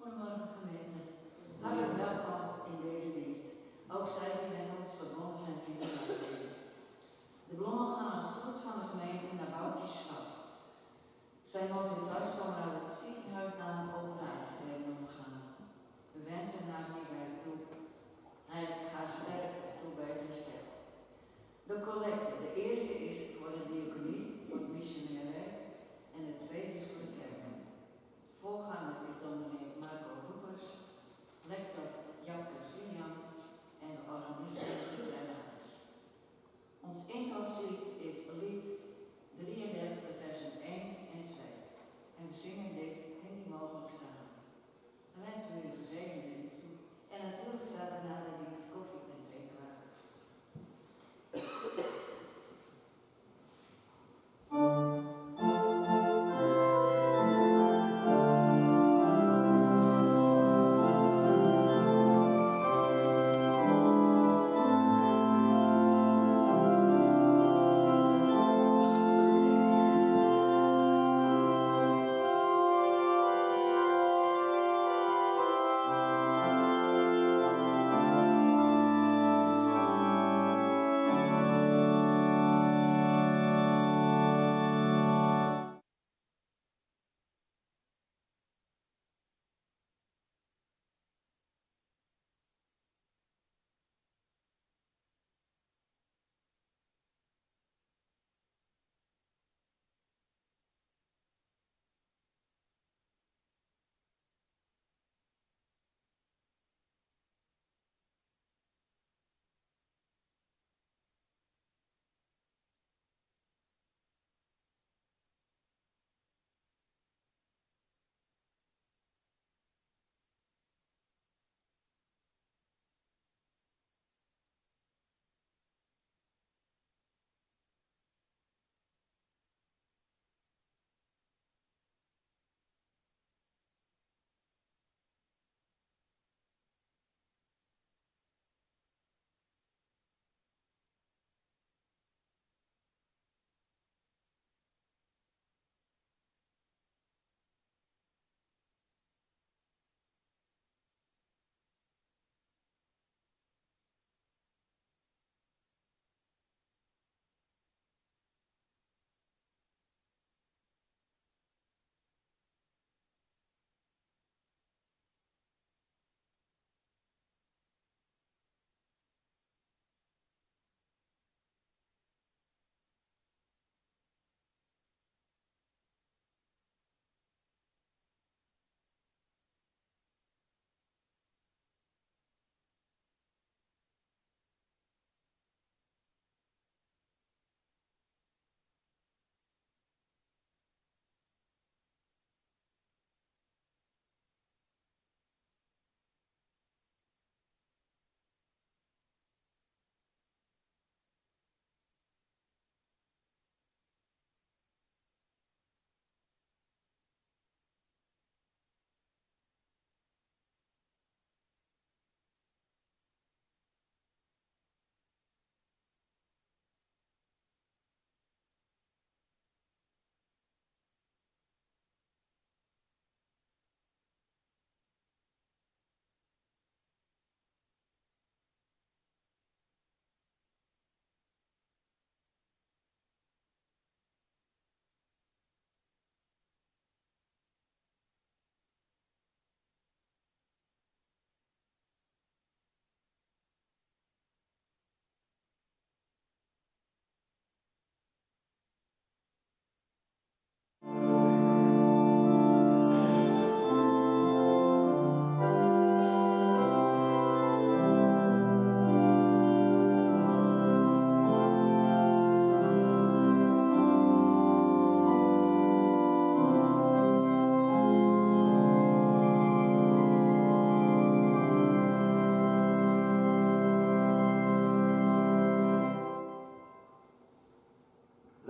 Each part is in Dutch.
Goedemorgen gemeente. Hartelijk welkom in deze dienst. Ook zij die met ons verbonden zijn via de livestream. De bloemen gaan als goed van de gemeente naar Boukje Schat. Zij moet weer thuiskomen uit het ziekenhuis na een operatie hebben omgaan. We wensen haar hierbij toe. Haar sterkte toe bij het herstel. De collecte. De eerste is voor de diaconie, voor het missionair werk. En de tweede is voor de kerken. Voorganger is dominee Marco Roepers, lector Japke Gillian en de organist Renatus. Ons intochtlied is lied 33, versen 1 en 2. En we zingen dit in die mogelijk staan. We wensen u een gezegende dienst toe. En natuurlijk staat er na de dienst koffie en thee klaar.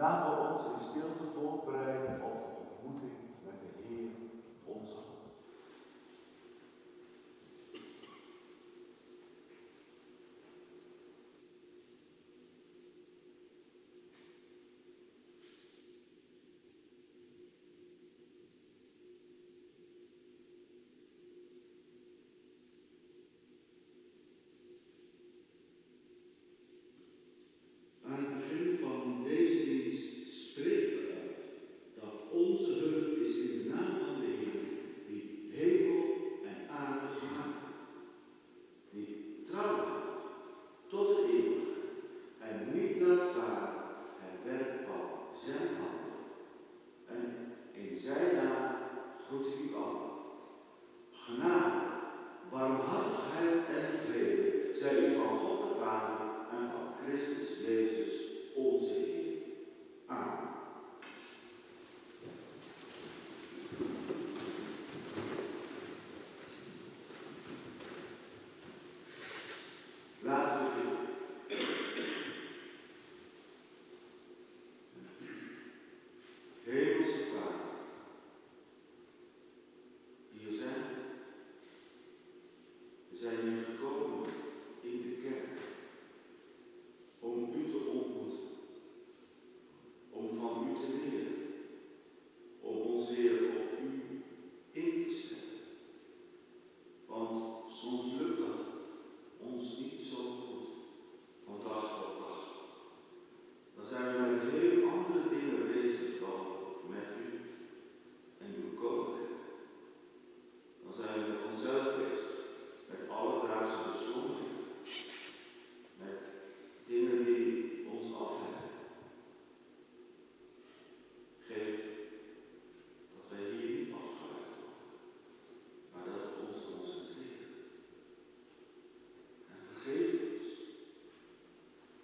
Laten we ons in stilte voorbereiden op de ontmoeting met de Heer, onze God. Aan het begin van deze dienst spreken we uit dat onze hulp is in de naam van de Heer, die hemel en aarde gemaakt heeft, die trouw houdt tot de eeuwigheid en niet laat varen het werk van zijn handen. En in zijn naam groet ik u allen. Genade, barmhartigheid en vrede zij u van God de Vader en van Christus Jezus, onze Heer. Amen. Laten we beginnen. Hemelse Vader, hier zijn we. We zijn hier gekomen in de kerk om u te ontmoeten, om van u te leren, om ons Heer op u in te stellen. Want soms lukt dat ons niet zo goed, van dag tot dag. Dan zijn we met heel andere dingen bezig dan met u en uw koninkrijk. Dan zijn we met onszelf bezig, met alledaagse beschouwingen, met dingen die ons afleiden. Geef dat wij hier niet afgeleid worden, maar dat we ons concentreren. En vergeef ons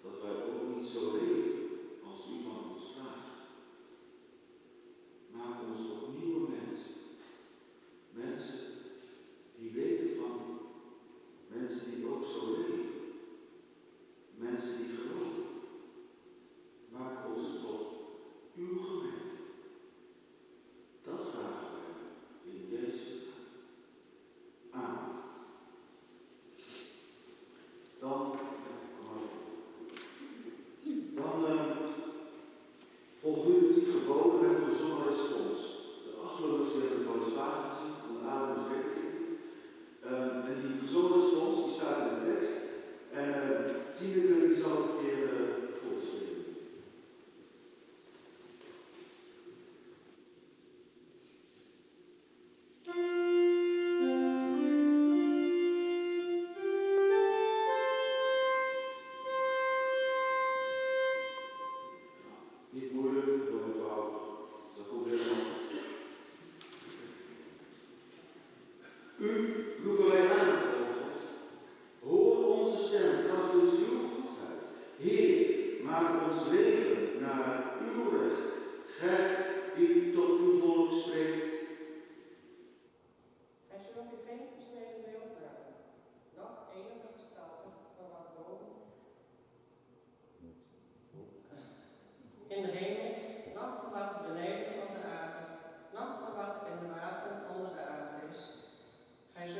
dat wij ook niet zo leven als u van ons vraagt. Maak ons tot nieuwe mensen. Mensen die weten van u. Mensen die ook zo leven. Mensen die geloven. Maak ons tot uw gemeente. Dat vragen wij in Jezus' naam. Amen. Dan volgen nu de 10 geboden met een gezongen respons. De achtloos weer een postvaardiging van de Adams Wetting. En die gezongen respons die staat in de tekst. En Tineke die zal het een keer voorstellen. Niet moeilijk, heel eenvoudig. Dat komt helemaal. U roepen wij aan, o God. Hoor onze stem krachtens uw goedheid. Heer, maak ons leven naar uw recht. Gij die tot uw volk spreekt. Gij zult u geen gesneden beeld maken, nog enige gestalte van wat boven in de hemel, nog van wat beneden op de aarde, nog van wat in de wateren onder de aarde is. Gij zult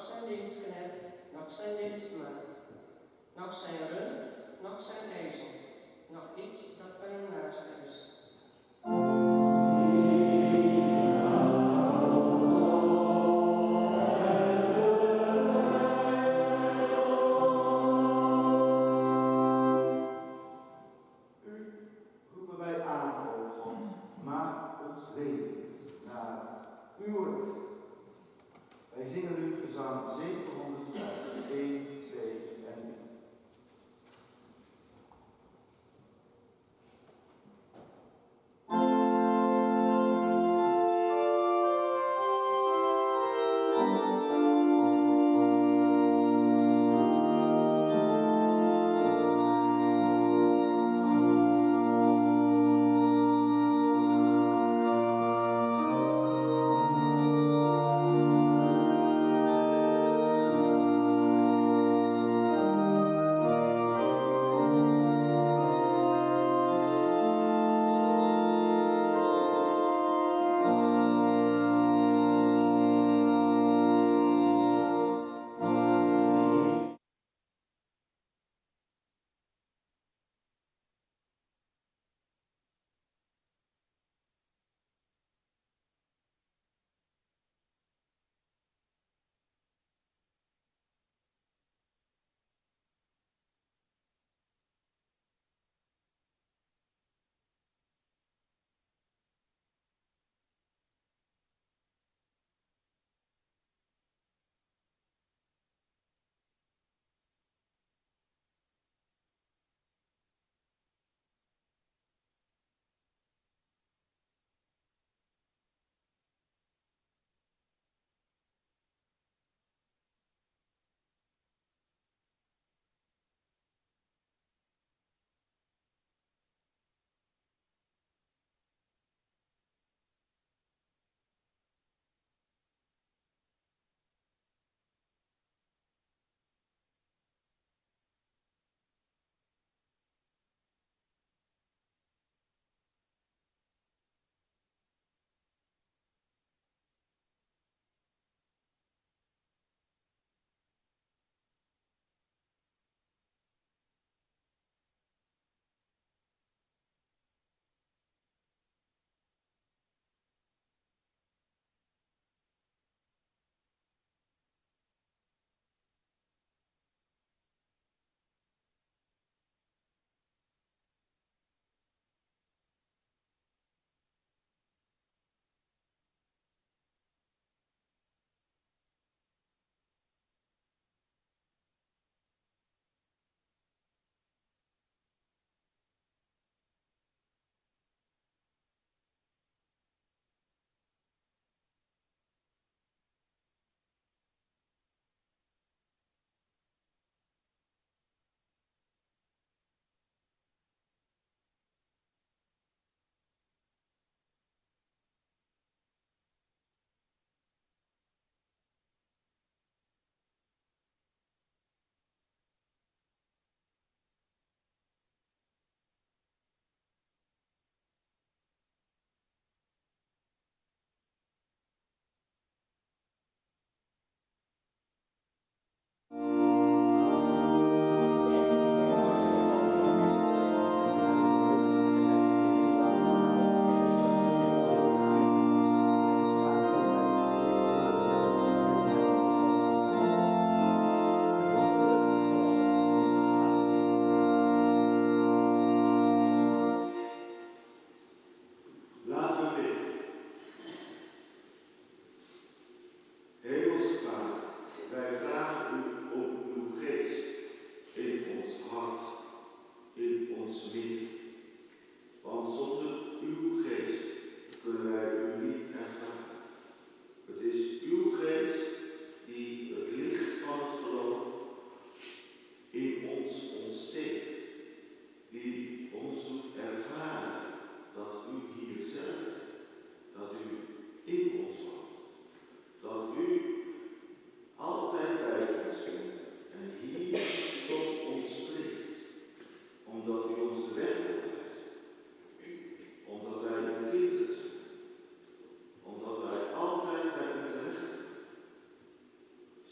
zijn dienstknecht, nog zijn dienstmaagd, nog zijn rund, nog zijn ezel, nog iets dat van uw naaste is. Roepen wij aan, o God, maak ons leven naar uw recht. Wij zingen nu gezang 705, 1, 2 en 3.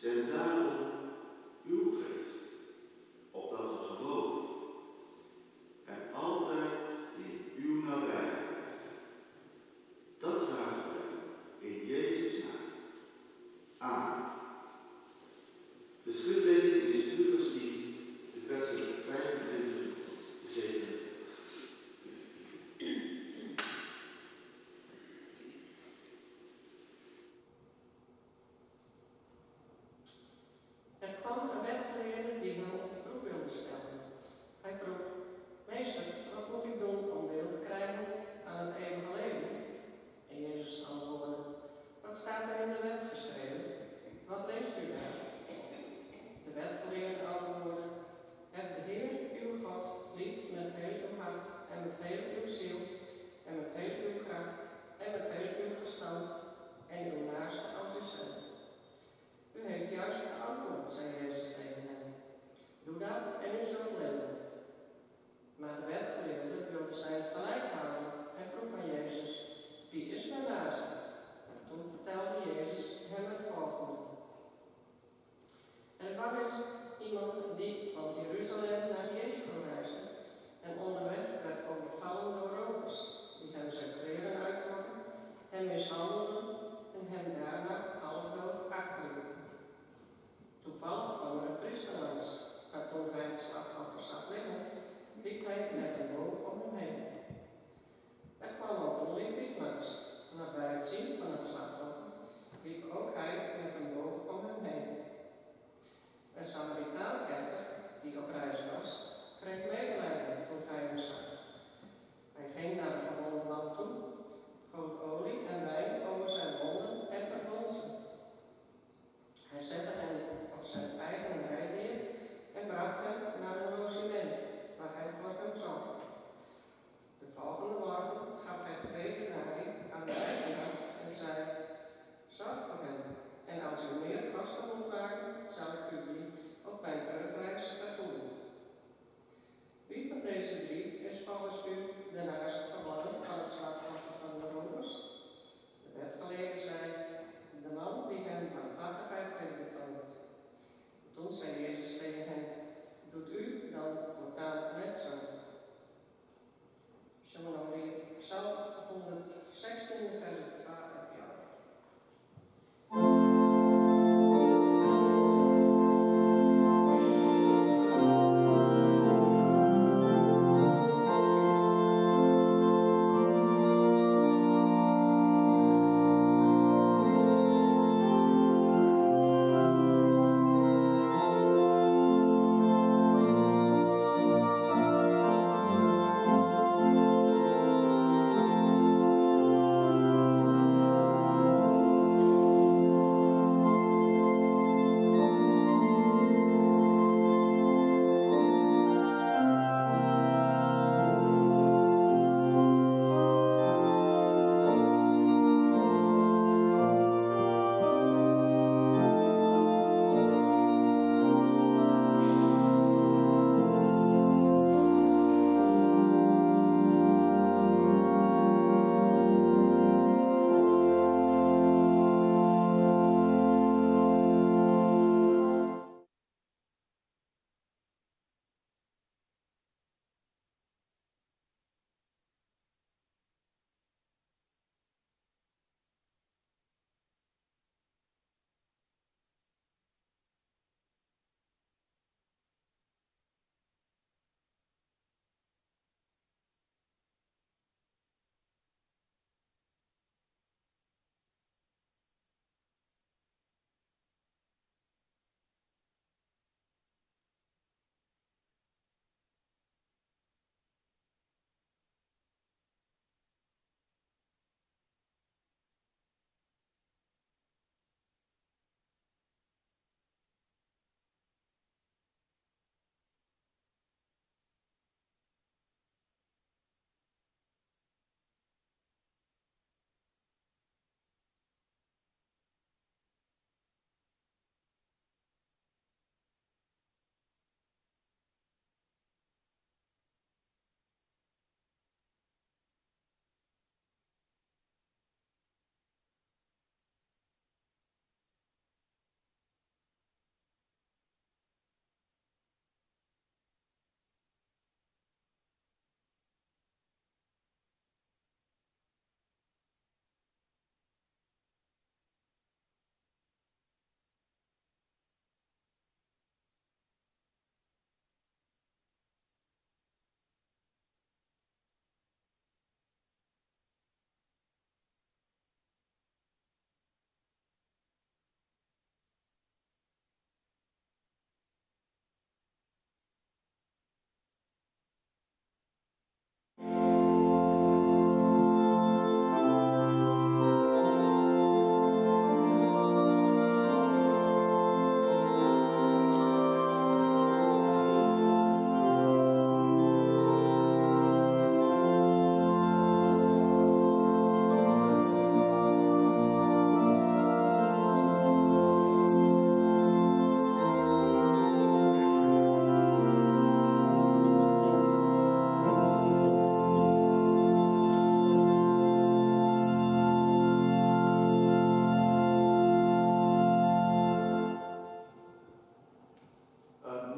Zend daarom uw geest, opdat we geloven en altijd in uw nabijheid. Dat vragen wij in Jezus' naam. Amen. De schriftlezing is Lucas 10, de versen 25 tot 27.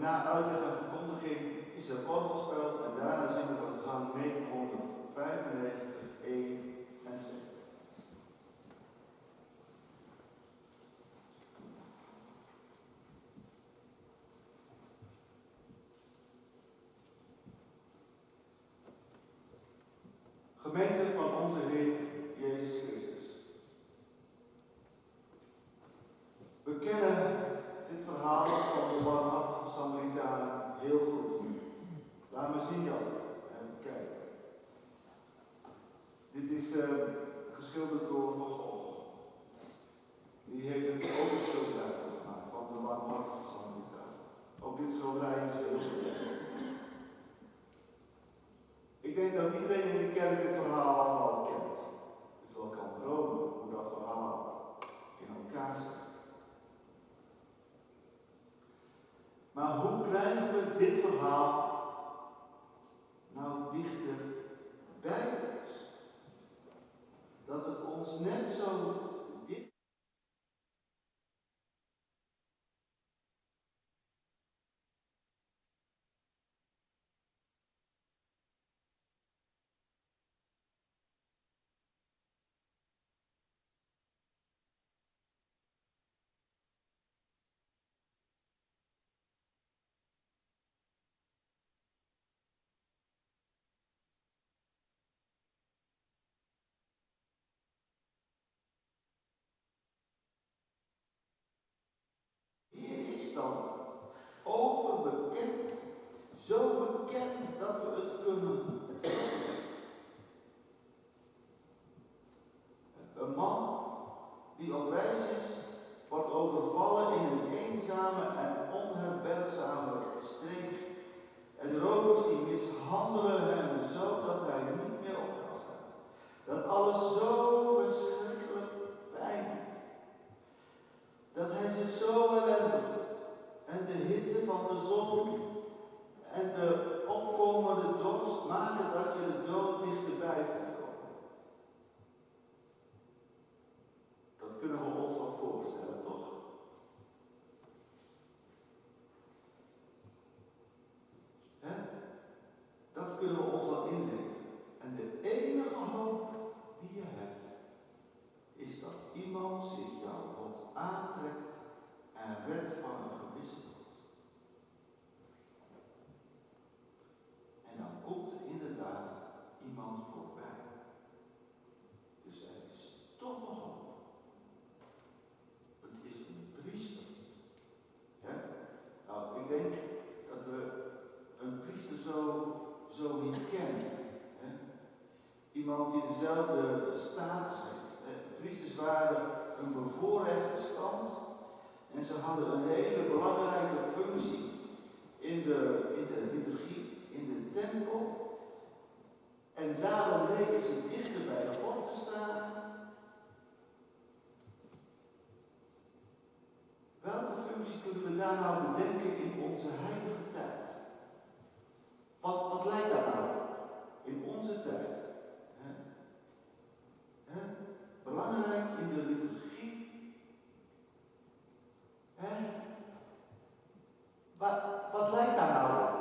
na uitleg en verkondiging is er orgelspel en daarna zingen we gezang 995, 1 en 2. Gemeente van onze Heer Jezus Christus. We kennen dit verhaal van de barmhartige Samaritaan heel goed. Laat me zien Jan en kijken. Dit is geschilderd door Van Gogh. Die heeft een overschilderij gemaakt van de barmhartige Samaritaan. Ook dit schilderij is heel goed. Ik denk dat iedereen in de kerk dit verhaal allemaal kent. Dus wel kan dromen hoe dat verhaal in elkaar zit. Maar hoe krijgen we dit verhaal nou dichter bij ons? Dat het ons net zo dicht. Dan overbekend, zo bekend dat we het kunnen. Een man die op reis is, wordt overvallen in een eenzame en onherbergzame streek. En de rovers die mishandelen hem zo dat hij niet meer op kan staan. Dat alles zo verschrikkelijk pijn doet. Dat hij zich zo ellendig voelt. En de hitte van de zon en de opkomende dorst maken dat je de dood dichterbij voelt komen. Dat kunnen we ons wel voorstellen, toch? Hè? Dat kunnen we ons wel indenken. En de enige hoop die je hebt, is dat iemand zich jouw lot aantrekt en redt van een gewisse dood. En dan komt er inderdaad iemand voorbij. Dus er is toch nog hoop. Het is een priester. Ja? Nou, ik denk dat we een priester zo niet kennen. Hè? Iemand die dezelfde status heeft. Priesters waren een bevoorrechte stand. En ze hadden een hele belangrijke functie in de liturgie, in de tempel. En daarom leken ze dichter bij God te staan. Welke functie kunnen we daar nou bedenken in onze heilige tijd? Wat lijkt dat nou in onze tijd? Belangrijk in de liturgie. Wat lijkt daar nou op?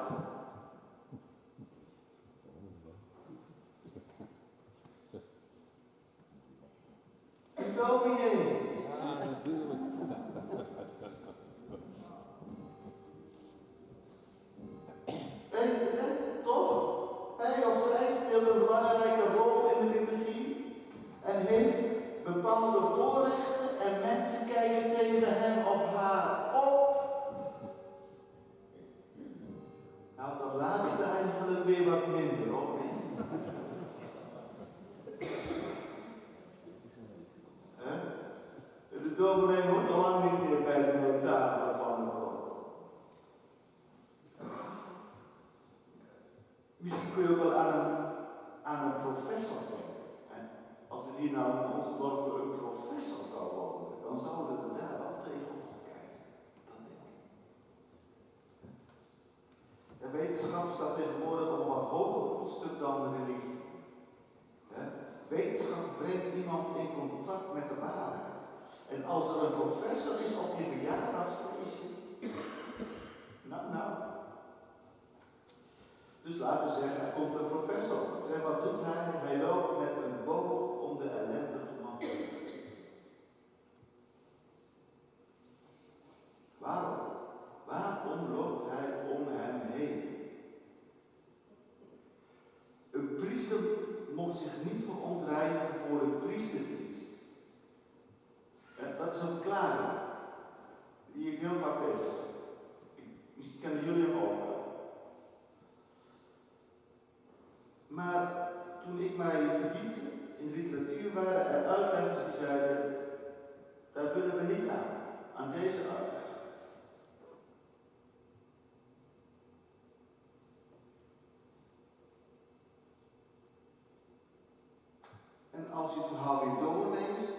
Een dominee. Ja, natuurlijk. Toch? Hij of zij speelt een belangrijke rol in de liturgie en heeft bepaalde voorrechten en mensen kijken tegen hem of haar op. Nou, dat laatste eigenlijk weer wat minder, hoor. De dominee hoort al lang niet meer bij de notaris van de God. Misschien kun je ook wel aan een professor denken. Als er hier nou in ons dorp een professor zou wonen, dan zouden we daar wel tegen kijken. Dat denk ik. De wetenschap staat tegenwoordig op een wat hoger voetstuk dan de religie. Wetenschap brengt iemand in contact met de waarheid. En als er een professor is op je verjaardagsfeestje, nou, niet verontreinigen voor de priesterdienst. En dat is een verklaring die ik heel vaak tegenkom. Misschien kennen jullie hem ook wel. Maar toen ik mij verdiepte in de literatuur waren er uitleggers die zeiden, daar willen we niet aan deze uitleg. En als je het verhaal weer doorleest,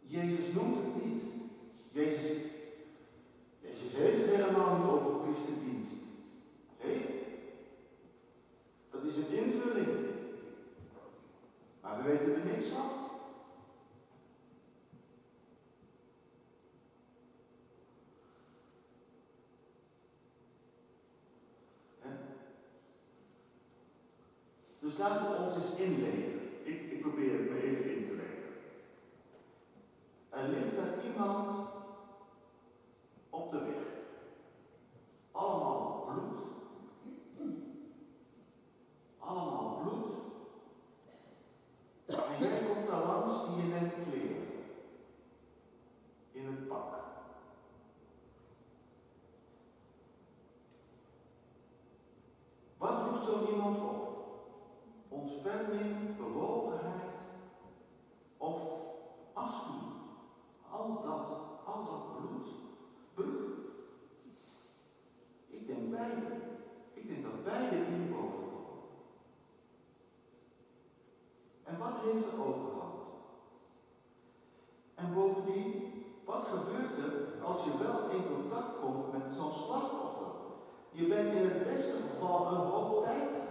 Jezus noemt het niet. Jezus heeft het helemaal niet over priesterdienst. Nee, dat is een invulling. Maar we weten er niks van. Dus laten we ons eens inleven. Ik probeer het me even in te leven. Er ligt er iemand op de weg. Allemaal bloed. Allemaal bloed. En jij komt daar langs in je nette kleren. In het pak. Wat roept zo iemand op? Ontferming, bewogenheid of afschuw. Al dat bloed. Ik denk beide. Ik denk dat beide in je boven komen. En wat heeft er overhand? En bovendien, wat gebeurt er als je wel in contact komt met zo'n slachtoffer? Je bent in het beste geval een hoop tijd kwijt.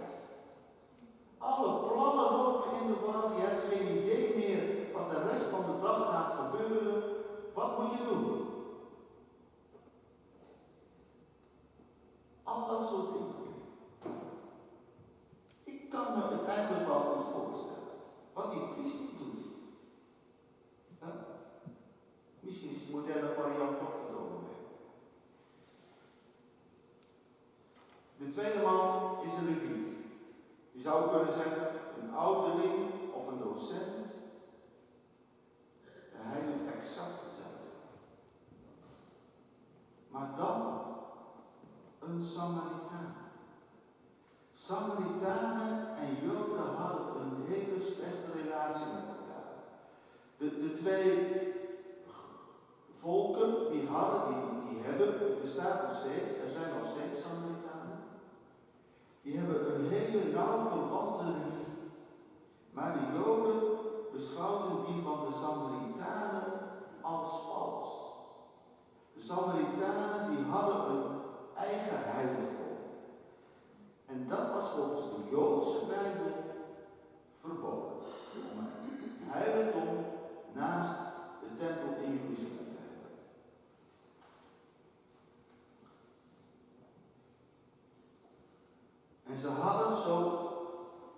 Alle plannen lopen in de war, je hebt geen idee meer wat de rest van de dag gaat gebeuren. Wat moet je doen? Al dat soort dingen. Ik kan me het eigenlijk wel niet voorstellen. Wat die priester doet. Misschien is de moderne variant toch te dominee. De tweede man is een leviet. Je zou kunnen zeggen een ouderling of een docent. En hij doet exact hetzelfde. Maar dan een Samaritaan. Samaritanen en Joden hadden een hele slechte relatie met elkaar. De twee volken die hebben, bestaat nog steeds, er zijn nog steeds Samaritanen. Die hebben een hele nauw verwante religie. Maar de Joden beschouwden die van de Samaritanen als vals. De Samaritanen die hadden een eigen heiligdom. En dat was volgens de Joodse Bijbel verboden. Om een heiligdom naast de tempel in Jeruzalem te hebben. En ze hadden, zo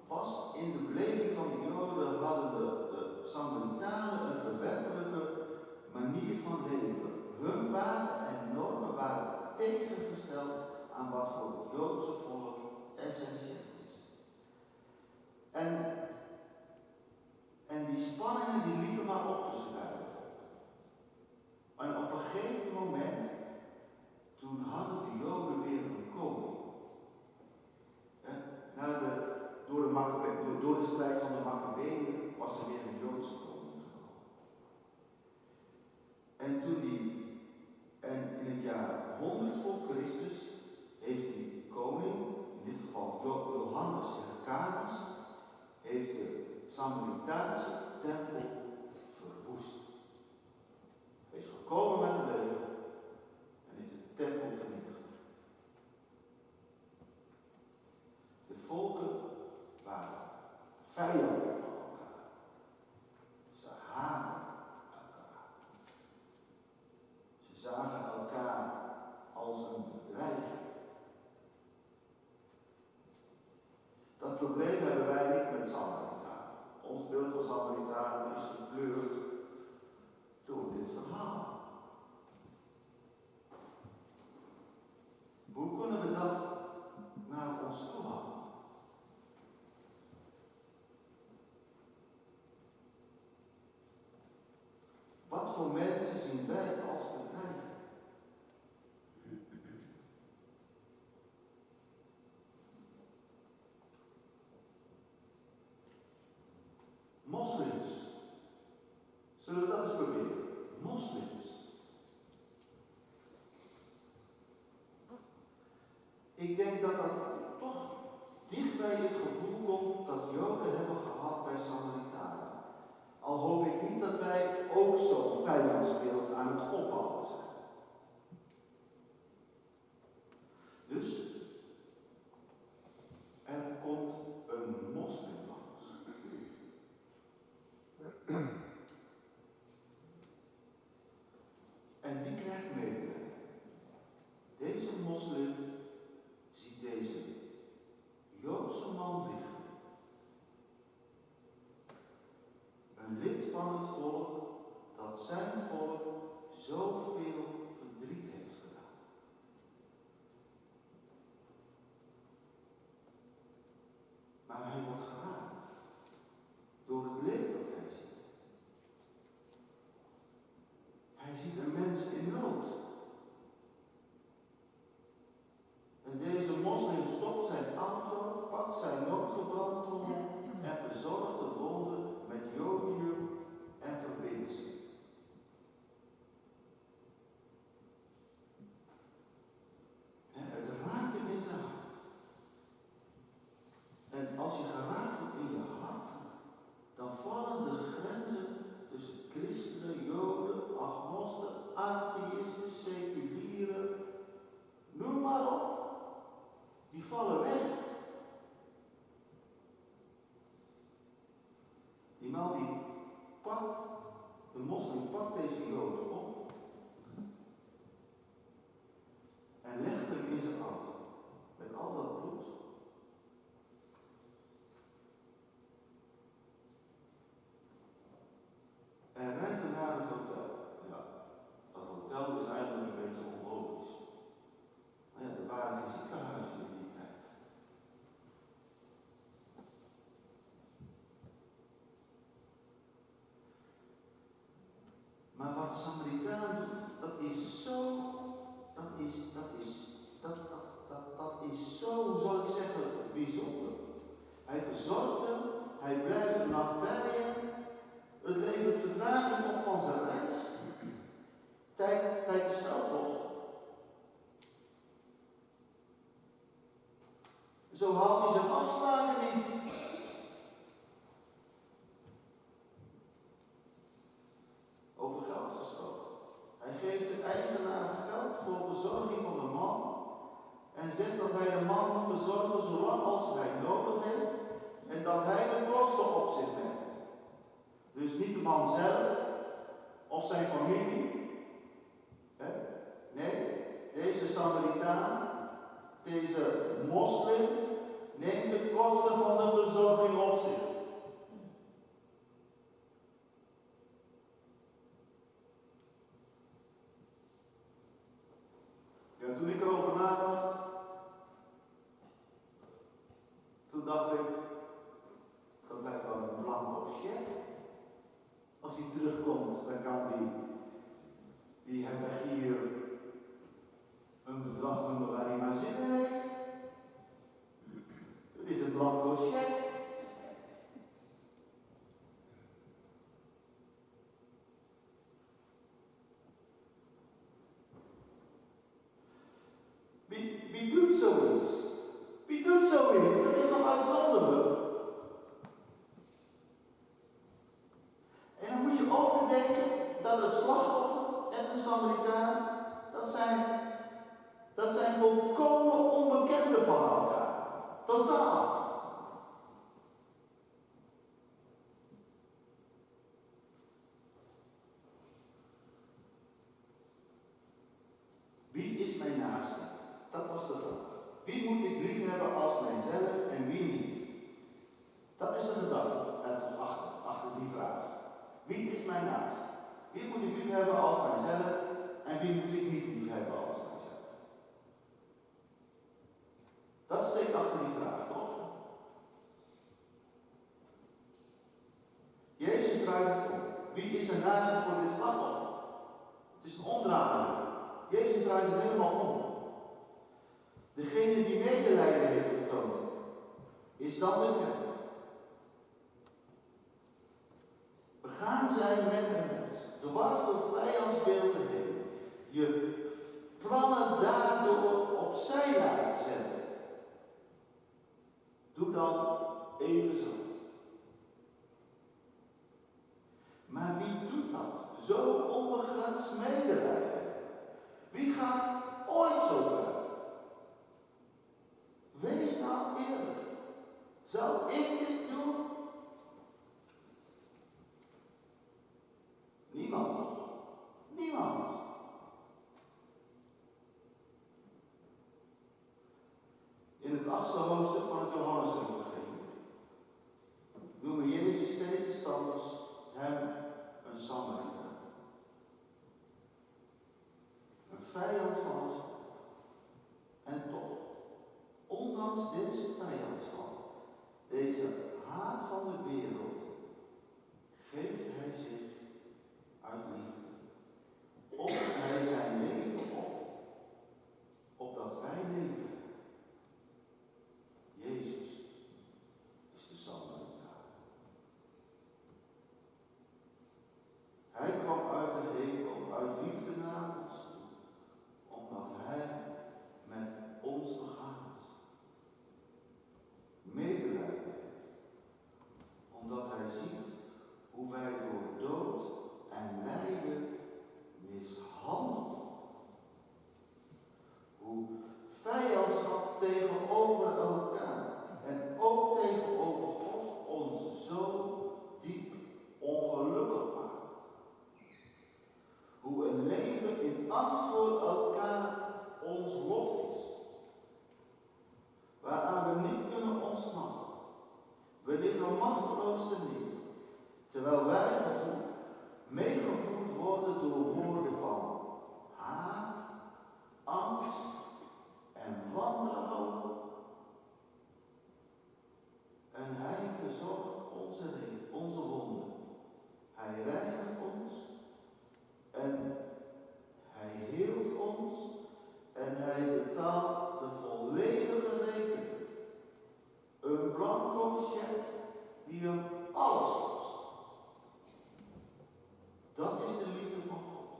was in de beleving van de Joden, hadden de Samaritanen een verwerpelijke manier van leven. Hun waarden en normen waren tegengesteld aan wat voor het Joodse volk essentieel is. En die spanningen die liepen maar op tussen beide volken. En op een gegeven moment, toen hadden de Joden weer een koning. Door de strijd van de Maccabeeën was er weer een Joodse koning gekomen. En in het jaar 100 voor Christus heeft die koning, in dit geval Johannes Hyrcanus, heeft de Samaritaanse tempel verwoest. Hij is gekomen met een leger en heeft de tempel vernietigd. De volken waren vijanden van elkaar. Ze haatten elkaar. Ze zagen elkaar als een bedreiging. Dat probleem hebben wij niet met Samaritanen. Ons beeld van Samaritanen zien wij als bedreiging. Moslims. Zullen we dat eens proberen? Moslims. Ik denk dat dat toch dicht bij het gevoel komt dat Joden hebben gehad bij Samaritanen. Al hoop ik niet dat wij ook zo'n vijandsbeeld aan het opbouwen zijn. Dus, er komt een moslim langs. En die krijgt medelijden. Deze moslim ziet deze Joodse man liggen. Een lid van het volk dat zijn volk zoveel verdriet heeft gedaan. Maar hij wordt geraakt door het leed dat hij ziet. Hij ziet een mens in nood. En deze moslim stopt zijn auto, pakt zijn noodverbandtrommel en verzorgt de wonden met jodium en verbindt ze. Het raakt hem in zijn hart. En als je geraakt wordt in je hart, dan vallen de grenzen tussen christenen, joden, agnosten, atheïsten, seculieren, noem maar op. Die vallen weg. Die man die pakt, de moslim pakt deze Jood op en legt hem in zijn auto met al dat bloed. En rijdt hem naar het hotel. Ja, dat hotel is eigenlijk een beetje onlogisch. Maar ja, er waren geen ziekenhuizen in die tijd. Maar wat de Samaritaan doet, dat is zo, hoe zal ik zeggen, bijzonder. Hij verzorgt hem, hij blijft een nacht bij hem, het levert vertraging op van zijn reis. Tijd is geld toch? Zo haalt hij zijn afspraken niet. Over geld gesproken. Hij geeft de eigenaar geld voor verzorging van de man en zegt dat hij de man moet verzorgen zolang als hij nodig heeft en dat hij de kosten op zich neemt. Dus niet de man zelf of zijn familie. Nee, deze Samaritaan, deze moslim, neemt de kosten van de verzorging op zich. Ja, toen ik erover nadacht, toen dacht ik, dat lijkt wel een blanco cheque. Als hij terugkomt, dan kan die hebben hier een bedrag noemen waar hij maar zin in heeft. Het is een blanco cheque. Wie doet zoiets? Wie doet zoiets? Dat is toch uitzonderlijk? En dan moet je ook bedenken dat het slachtoffer en de Samaritaan, dat zijn volkomen onbekenden van elkaar. Totaal. Wie is mijn naaste? Dat was de vraag. Wie moet ik lief hebben als mijzelf en wie niet? Dat is de gedachte er nog achter die vraag. Wie is mijn naaste? Wie moet ik lief hebben als mijzelf en wie moet ik niet lief hebben als mijzelf? Dat steekt achter die vraag, toch? Jezus draait het om. Wie is er naaste voor dit slachtoffer? Het Het is een omdraaiing. Jezus draait het helemaal om. Degene die medelijden heeft getoond, is dan de kerk. Begaan zij met een mens, dwars door vijandsbeelden heen, je plannen daardoor opzij laten zetten. Doe dan even zo. Maar wie doet dat? Zo onbegrensd medelijden. Wie gaat ooit zo ver? Wees nou eerlijk. Zou ik dit doen? Niemand nog. Niemand. In het 8e hoofdstuk van het Johannes-evangelie noemen Jezus' tegenstanders hem een Samaritaan. Een vijand van ons. En toch, ondanks deze vijandschap, deze haat van de wereld, geeft hij zich uit liefde. Offert hij zijn leven op, opdat wij leven. Jezus is de Samaritaan. Hij kwam uit de hemel, uit liefde naar ons toe, omdat hij met ons begaan is. Medelijden heeft, omdat hij ziet hoe wij door dood en lijden mishandeld worden. Hoe vijandschap tegenover elkaar en ook tegenover God ons zo diep ongelukkig maakt. Hoe een leven in angst voor elkaar ons lot is. Waaraan we niet kunnen ontsnappen. We liggen machteloos te neer. Terwijl wij meegevoerd worden door woorden van haat, angst en wantrouwen. En hij verzorgt onze wonden. Hij reinigt ons en hij heelt ons en hij betaalt de volledige rekening. Een blanco cheque die hem alles kost. Dat is de liefde van God.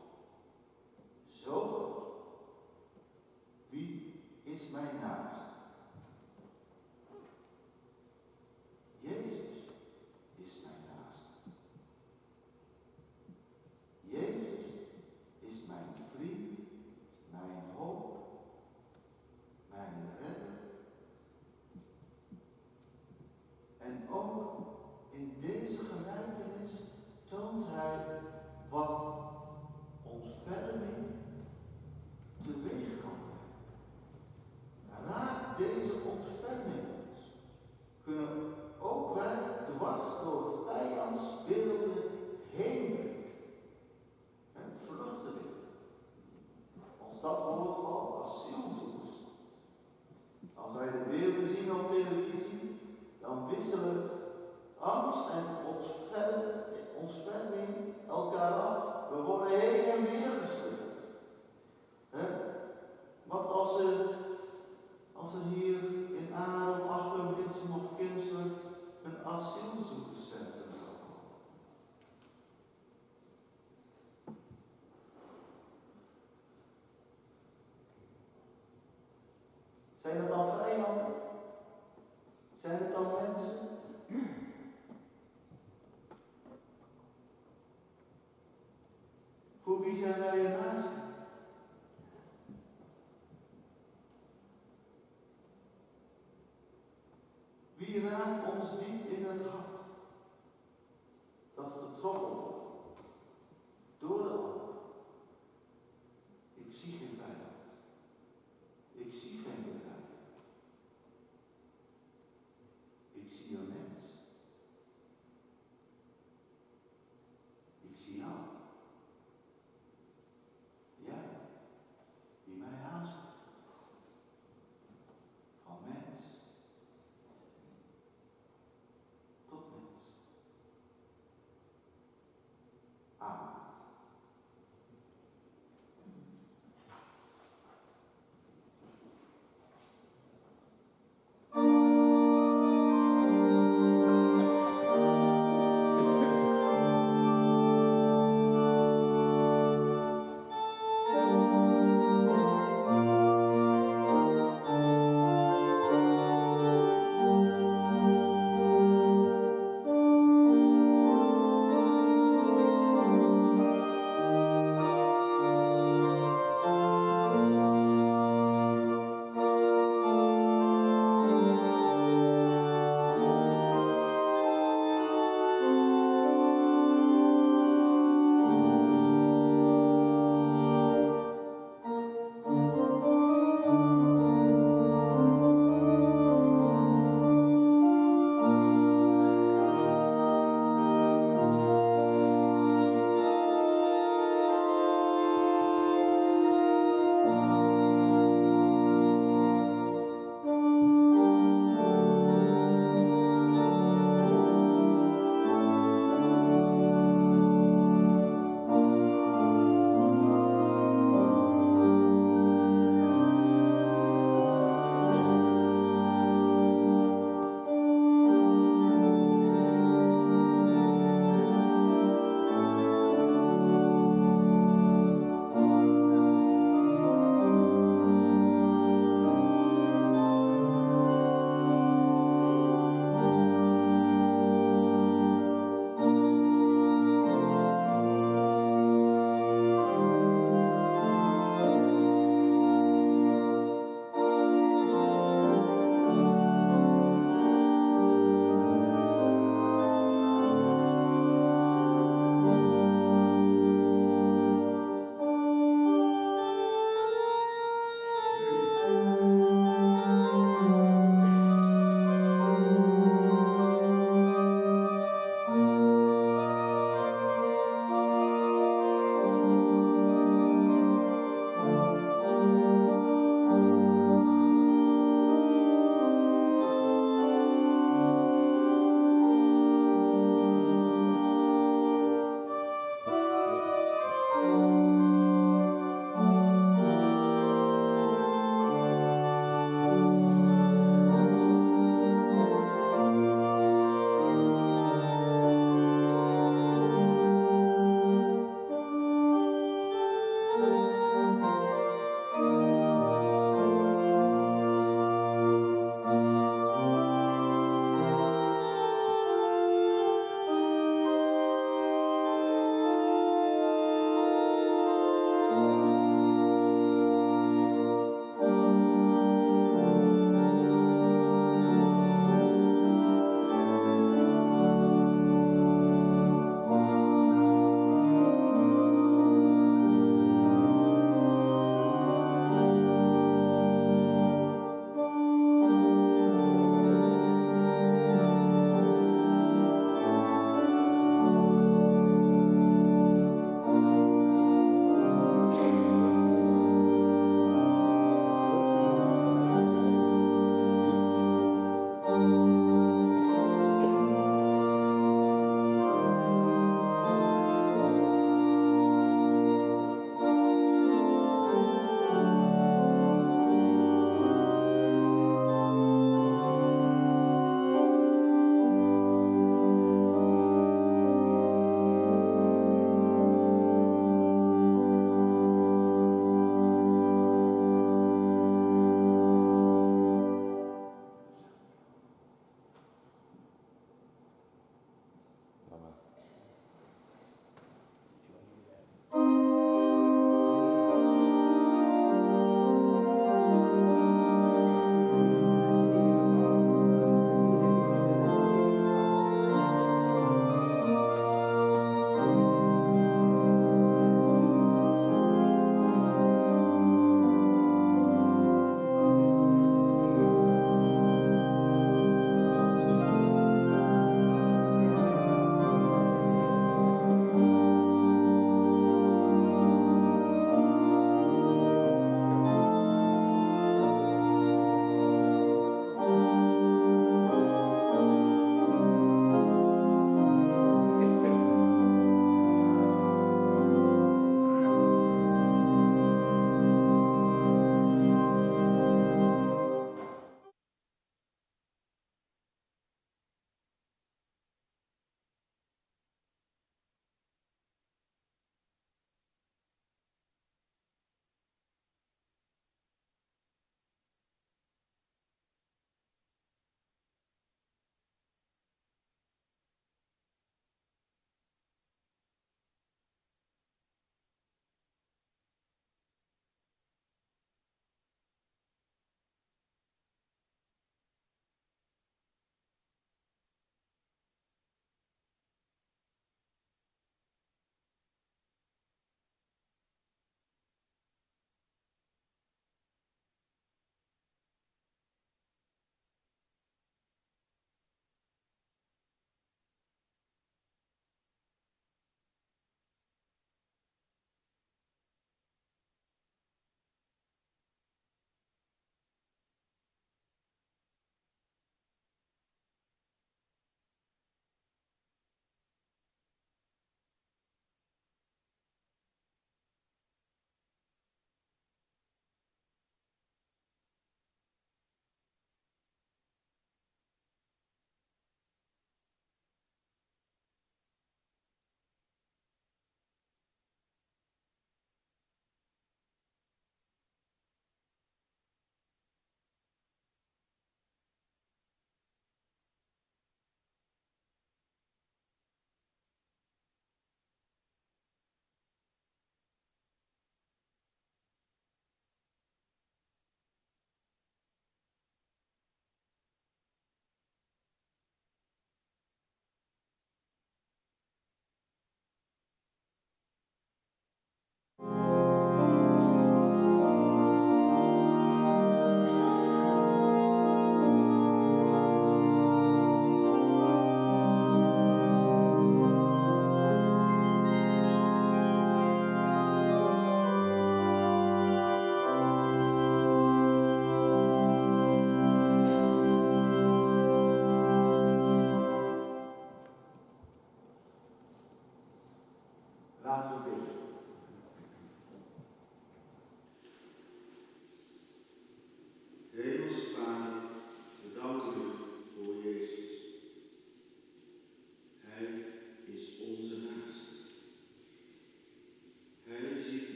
Zo groot. Wie is mijn naast? Jezus is mijn naast. Jezus is mijn vriend, mijn hoop, mijn redder. En ook in deze gelijkenis toont hij wat ontferming teweeg kan brengen. Raakt deze ontferming ons, kunnen ook wij dwars door vijandsbeelden heen breken. En vluchtelingen. Als dat woord valt, asielzoekers. Als wij de beelden zien op televisie, dan wisselen angst en ontferming elkaar af. We worden heen en weer gestuurd. Wat als er hier in Arnhem, Achem, Winsum of Kinswerd een asielzoekerscentrum zou komen? Zijn het dan vijanden? Zijn het dan mensen? Voor wie zijn wij ernaast? Wie raakt ons diep in het hart? Dat getrokken wordt door de ander. Ik zie geen vijand. Ik zie geen bedreiging. Ik zie een mens. Ik zie jou. Jij, die mij aanspreekt. Van mens.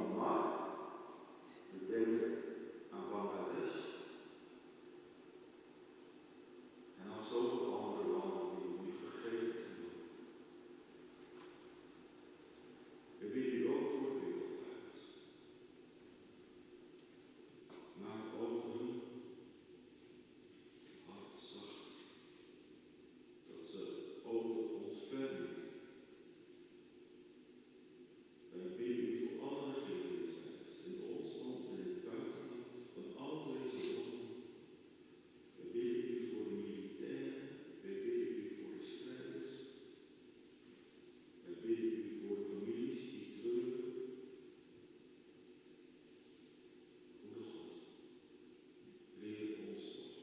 Myanmar. We denken aan Bangladesh. En aan zoveel andere landen die we niet vergeten te doen. We bidden u ook voor de wereldleiders. Maak ook hun hart zacht, dat ze ook tot ontferming. Wij bidden u voor alle regeringsleiders in ons land en in het buitenland van al deze landen. We bidden u voor de militairen, wij bidden u voor de strijders. Wij bidden u voor de families die treuren. Goede God, leer ons toch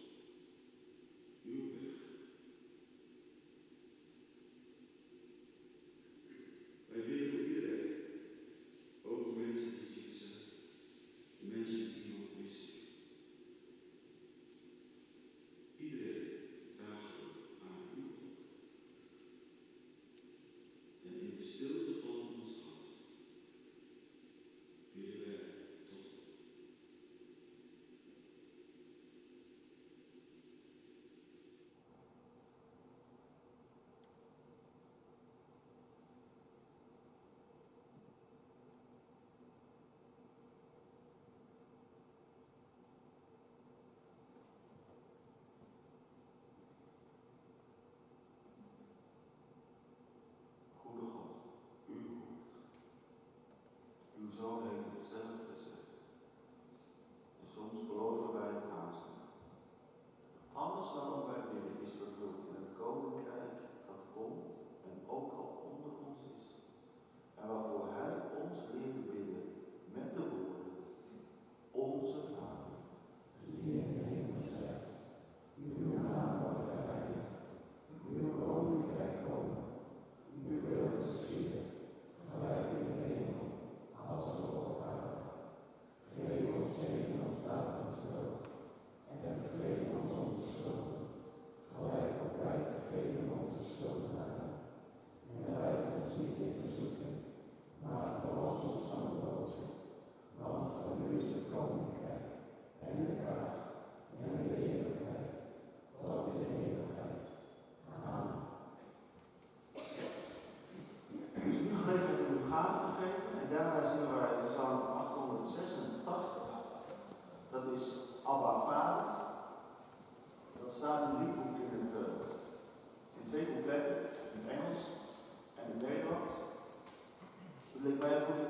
uw weg. Wij bidden voor iedereen, ook de mensen die ziek zijn, de mensen die iemand missen. Iedereen dragen we aan u op. En in de stilte van ons hart bidden wij tot u. Goede God, u hoort. Uw zoon heeft het zelf gezegd. En soms geloven wij het haast niet. Alles waarom wij bidden is vervuld in het koninkrijk dat komt en ook al onder ons is. En waarvoor hij ons leert bidden met de woorden: Onze Vader, die in de hemel zijt, uw naam wordt geheiligd, uw koninkrijk komen, uw wil geschieden, gelijk in de hemel, als ook op aarde. Geef ons heden ons dagelijks brood, en vergeef ons onze schulden, gelijk ook wij vergeven onze schuldenaren. En leid ons niet in verzoeking, maar verlos ons van de boze. Want van u is het koninkrijk, en de kracht, en de heerlijkheid, tot in de eeuwigheid. Amen. Het is nu gelegenheid om uw gave te geven, en daarna zien wij de Psalm 886. Dat is Abba Vader. Dat staat in een liedboek in twee coupletten, in het Engels en in het Nederlands. Het leek mij goed